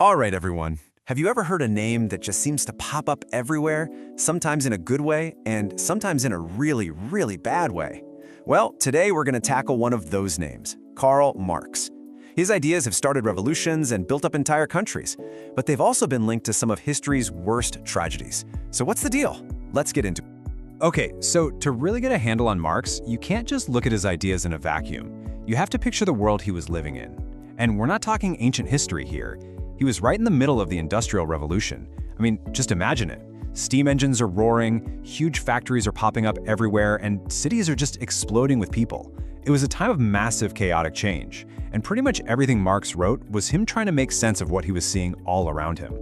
All right, everyone. Have you ever heard a name that just seems to pop up everywhere, sometimes in a good way and sometimes in a really, really bad way? Well, today we're going to tackle one of those names, Karl Marx. His ideas have started revolutions and built up entire countries, but they've also been linked to some of history's worst tragedies. So what's the deal? Let's get into it. Okay, so to really get a handle on Marx, you can't just look at his ideas in a vacuum. You have to picture the world he was living in. And we're not talking ancient history here. He was right in the middle of the Industrial Revolution. I mean, just imagine it. Steam engines are roaring, huge factories are popping up everywhere, and cities are just exploding with people. It was a time of massive chaotic change, and pretty much everything Marx wrote was him trying to make sense of what he was seeing all around him.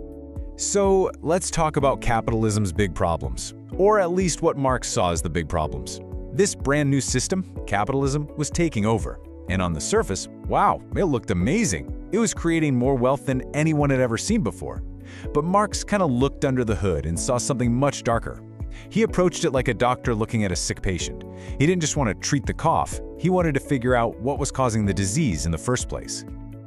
So let's talk about capitalism's big problems, or at least what Marx saw as the big problems. This brand new system, capitalism, was taking over. And on the surface, wow, it looked amazing. It was creating more wealth than anyone had ever seen before. But Marx kind of looked under the hood and saw something much darker. He approached it like a doctor looking at a sick patient. He didn't just want to treat the cough, he wanted to figure out what was causing the disease in the first place.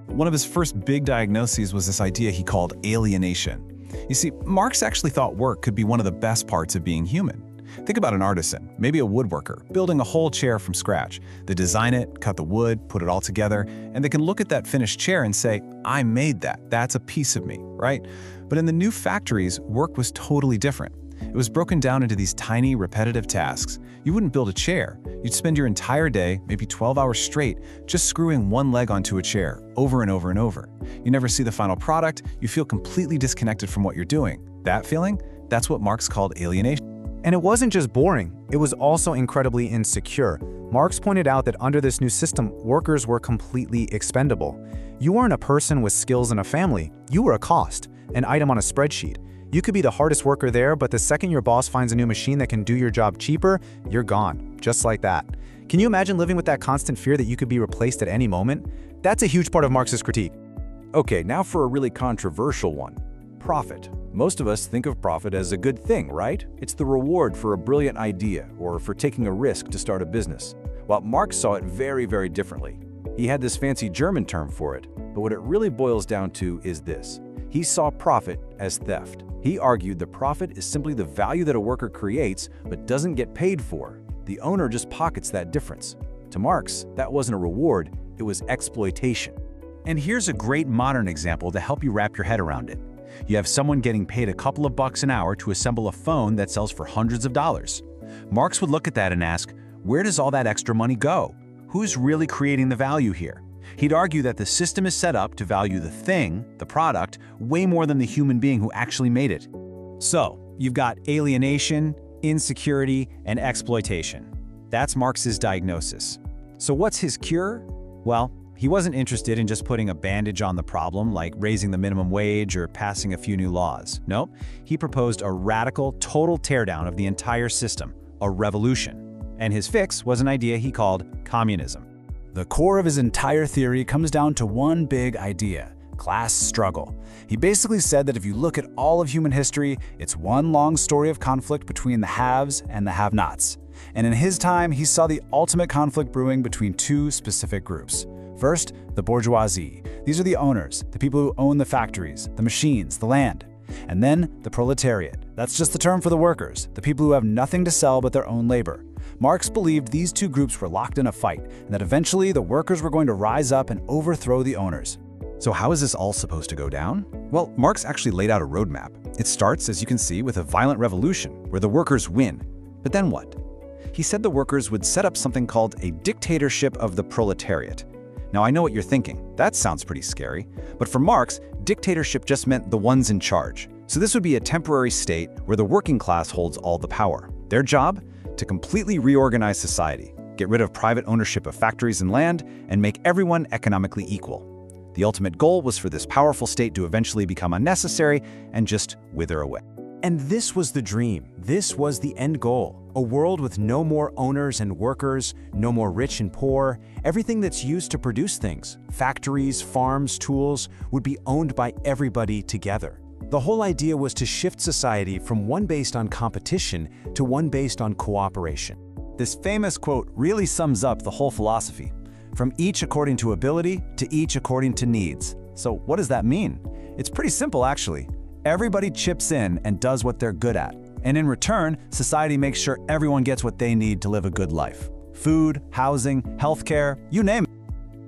One of his first big diagnoses was this idea he called alienation. You see, Marx actually thought work could be one of the best parts of being human. Think about an artisan, maybe a woodworker, building a whole chair from scratch. They design it, cut the wood, put it all together, and they can look at that finished chair and say, I made that, that's a piece of me, right? But in the new factories, work was totally different. It was broken down into these tiny, repetitive tasks. You wouldn't build a chair. You'd spend your entire day, maybe 12 hours straight, just screwing one leg onto a chair, over and over and over. You never see the final product, you feel completely disconnected from what you're doing. That feeling? That's what Marx called alienation. And it wasn't just boring, it was also incredibly insecure. Marx pointed out that under this new system, workers were completely expendable. You weren't a person with skills in a family, you were a cost, an item on a spreadsheet. You could be the hardest worker there, but the second your boss finds a new machine that can do your job cheaper, you're gone, just like that. Can you imagine living with that constant fear that you could be replaced at any moment? That's a huge part of Marx's critique. Okay, now for a really controversial one. Profit. Most of us think of profit as a good thing, right? It's the reward for a brilliant idea or for taking a risk to start a business. While Marx saw it very, very differently. He had this fancy German term for it, but what it really boils down to is this. He saw profit as theft. He argued the profit is simply the value that a worker creates but doesn't get paid for. The owner just pockets that difference. To Marx, that wasn't a reward, it was exploitation. And here's a great modern example to help you wrap your head around it. You have someone getting paid a couple of bucks an hour to assemble a phone that sells for hundreds of dollars. Marx would look at that and ask, where does all that extra money go? Who's really creating the value here? He'd argue that the system is set up to value the thing, the product, way more than the human being who actually made it. So, you've got alienation, insecurity, and exploitation. That's Marx's diagnosis. So what's his cure? Well, he wasn't interested in just putting a bandage on the problem, like raising the minimum wage or passing a few new laws. Nope, he proposed a radical, total teardown of the entire system, a revolution. And his fix was an idea he called communism. The core of his entire theory comes down to one big idea: class struggle. He basically said that if you look at all of human history, it's one long story of conflict between the haves and the have-nots. And in his time, he saw the ultimate conflict brewing between two specific groups. First, the bourgeoisie. These are the owners, the people who own the factories, the machines, the land. And then the proletariat. That's just the term for the workers, the people who have nothing to sell but their own labor. Marx believed these two groups were locked in a fight, and that eventually the workers were going to rise up and overthrow the owners. So how is this all supposed to go down? Well, Marx actually laid out a roadmap. It starts, as you can see, with a violent revolution where the workers win. But then what? He said the workers would set up something called a dictatorship of the proletariat. Now, I know what you're thinking. That sounds pretty scary. But for Marx, dictatorship just meant the ones in charge. So this would be a temporary state where the working class holds all the power. Their job? To completely reorganize society, get rid of private ownership of factories and land, and make everyone economically equal. The ultimate goal was for this powerful state to eventually become unnecessary and just wither away. And this was the dream. This was the end goal. A world with no more owners and workers, no more rich and poor. Everything that's used to produce things, factories, farms, tools, would be owned by everybody together. The whole idea was to shift society from one based on competition to one based on cooperation. This famous quote really sums up the whole philosophy. From each according to ability to each according to needs. So what does that mean? It's pretty simple, actually. Everybody chips in and does what they're good at. And in return, society makes sure everyone gets what they need to live a good life. Food, housing, healthcare, you name it.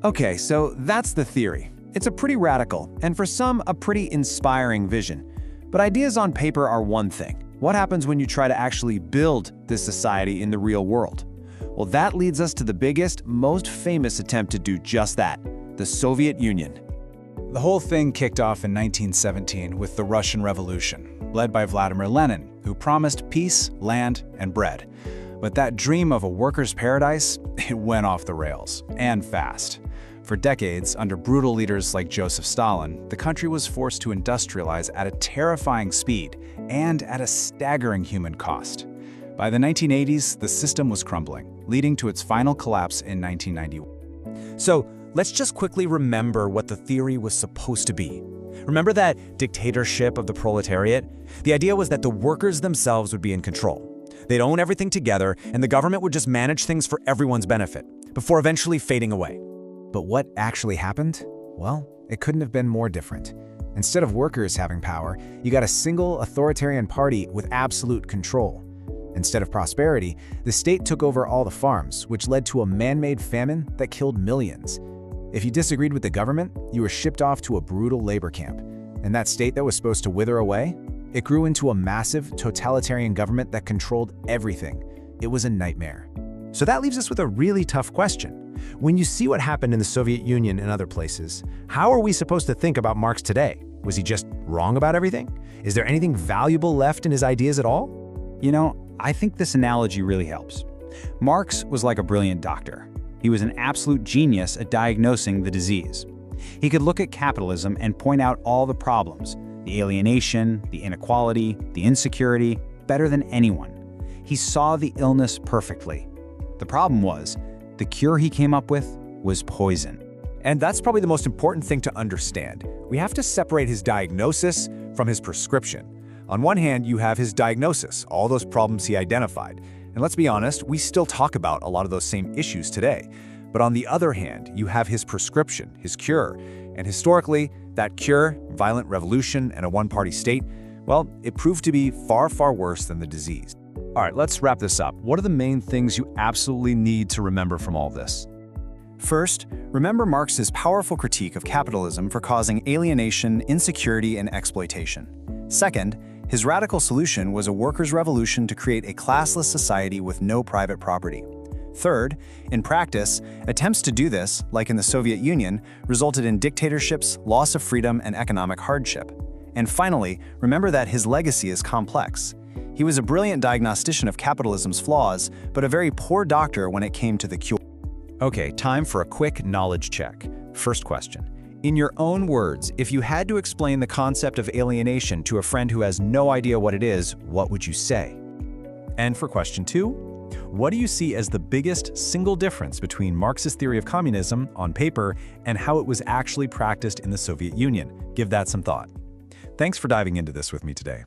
Okay, so that's the theory. It's a pretty radical, and for some, a pretty inspiring vision. But ideas on paper are one thing. What happens when you try to actually build this society in the real world? Well, that leads us to the biggest, most famous attempt to do just that, the Soviet Union. The whole thing kicked off in 1917 with the Russian Revolution, led by Vladimir Lenin, who promised peace, land, and bread. But that dream of a worker's paradise, it went off the rails, and fast. For decades, under brutal leaders like Joseph Stalin, the country was forced to industrialize at a terrifying speed and at a staggering human cost. By the 1980s, the system was crumbling, leading to its final collapse in 1991. So let's just quickly remember what the theory was supposed to be. Remember that dictatorship of the proletariat? The idea was that the workers themselves would be in control. They'd own everything together, and the government would just manage things for everyone's benefit, before eventually fading away. But what actually happened? Well, it couldn't have been more different. Instead of workers having power, you got a single authoritarian party with absolute control. Instead of prosperity, the state took over all the farms, which led to a man-made famine that killed millions. If you disagreed with the government, you were shipped off to a brutal labor camp. And that state that was supposed to wither away, it grew into a massive, totalitarian government that controlled everything. It was a nightmare. So that leaves us with a really tough question. When you see what happened in the Soviet Union and other places, how are we supposed to think about Marx today? Was he just wrong about everything? Is there anything valuable left in his ideas at all? You know, I think this analogy really helps. Marx was like a brilliant doctor. He was an absolute genius at diagnosing the disease. He could look at capitalism and point out all the problems, the alienation, the inequality, the insecurity, better than anyone. He saw the illness perfectly. The problem was, the cure he came up with was poison. And that's probably the most important thing to understand. We have to separate his diagnosis from his prescription. On one hand, you have his diagnosis, all those problems he identified. And let's be honest, we still talk about a lot of those same issues today. But on the other hand, you have his prescription, his cure. And historically, that cure, violent revolution, and a one-party state, well, it proved to be far, far worse than the disease. All right, let's wrap this up. What are the main things you absolutely need to remember from all this? First, remember Marx's powerful critique of capitalism for causing alienation, insecurity, and exploitation. Second, his radical solution was a workers' revolution to create a classless society with no private property. Third, in practice, attempts to do this, like in the Soviet Union, resulted in dictatorships, loss of freedom, and economic hardship. And finally, remember that his legacy is complex. He was a brilliant diagnostician of capitalism's flaws, but a very poor doctor when it came to the cure. Okay, time for a quick knowledge check. First question. In your own words, if you had to explain the concept of alienation to a friend who has no idea what it is, what would you say? And for question 2, what do you see as the biggest single difference between Marx's theory of communism on paper and how it was actually practiced in the Soviet Union? Give that some thought. Thanks for diving into this with me today.